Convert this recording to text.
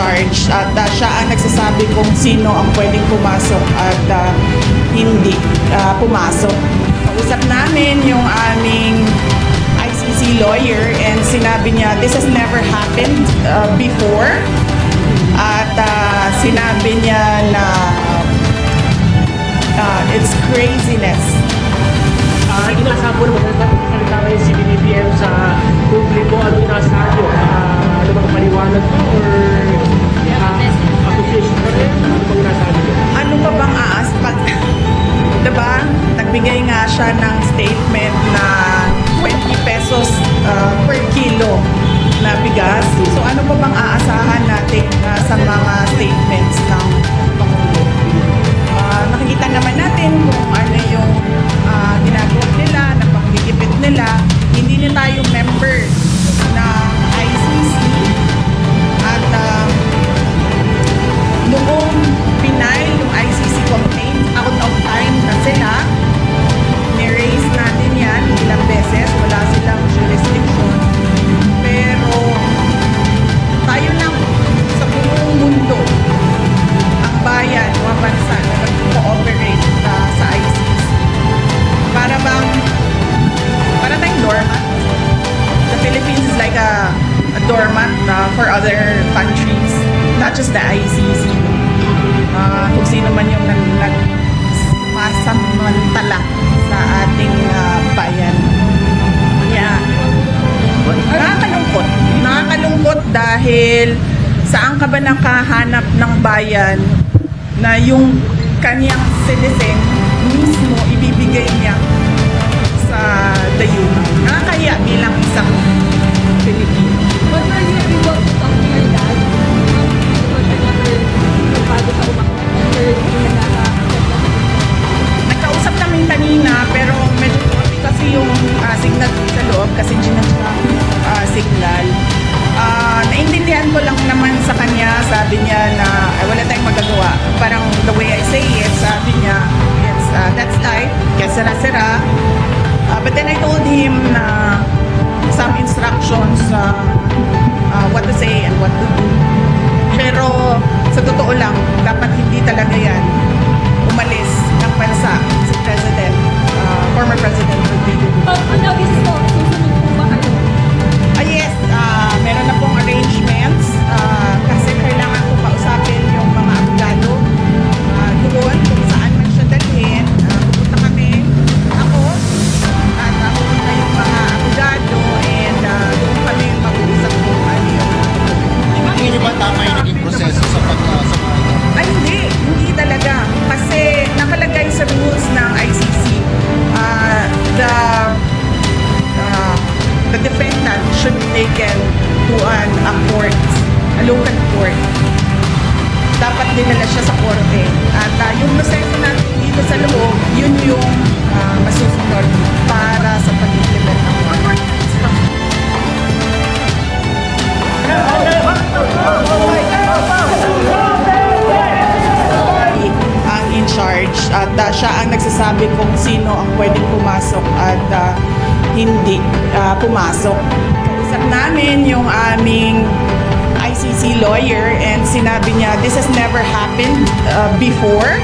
charge at siya ang nagsasabi kung sino ang pwedeng pumasok at hindi pumasok. Kausap namin yung aming ICC lawyer and sinabi niya this has never happened before at sinabi niya na it's craziness. Inasabi mo naman magsalita kayo si BBM sa publiko, ano inasabi nyo? Ano bang paliwanag mo or association pa rin? Ano bang inasabi nyo? Ano pa bang aaspag? Diba? Nagbigay nga siya ng statement na 20 pesos per kilo na bigas. So ano pa bang aasahan natin sa mga statements ng Pangulo? Nakikita naman natin kung ano yung ginagawa nila, na panggigipit nila. Hindi na tayo member ng ICC at noong pinay yung ICC complaint, out of time na sila, ni-raise natin yan ilang beses, wala silang jurisdiction. Pero tayo lang sa buong mundo, ang bayan, mga bansa na nag-cooperate sa ICC. Para tayong doormat. The Philippines is like a doormat for other countries, not just the ICC. Kung sino man yung nagpasamantala sa ating bayan. Yeah. Nakakalungkot. Nakakalungkot dahil saan ka ba nakahanap ng bayan na yung kanyang citizen mismo ibibigay niya sa dayuhan. Nakakahiya bilang isang Pilipino. But are you able to talk to your dad? Nagkausap namin kanina pero medyo kasi yung signal sa loob kasi signal. Naintindihan ko lang naman sa kanya, sabi niya na wala tayong magagawa. Parang the way I say it, sabi niya, that's life, kaya sira-sira. But then I told him na some instructions, what to say and what to do. Pero sa totoo lang, dapat hindi talaga yan umalis ng bansa si President, former President Rodrigo. This po, susunod po ba kayo? Yes, meron na pong arrangements kasi kailangan ko kausapin yung mga abogado doon kung saan man siya dalhin. Pupunta kami, ako, at pupunta yung mga abogado and doon kami mag-uusap kung ano yung Hindi niyo ba tama yung naging proseso sa Ay, hindi talaga. Kasi nakalagay sa rules ng ICC, the defendant should be taken to a court, a local court. Dapat dinala siya sa korte. At yung proseso natin dito sa loob, yun yung masusunod para sa pag-implement ng court. Ang in charge at siya ang nagsasabi kung sino ang pwedeng pumasok at hindi pumasok. Kausap namin yung aming ICC lawyer and sinabi niya this has never happened before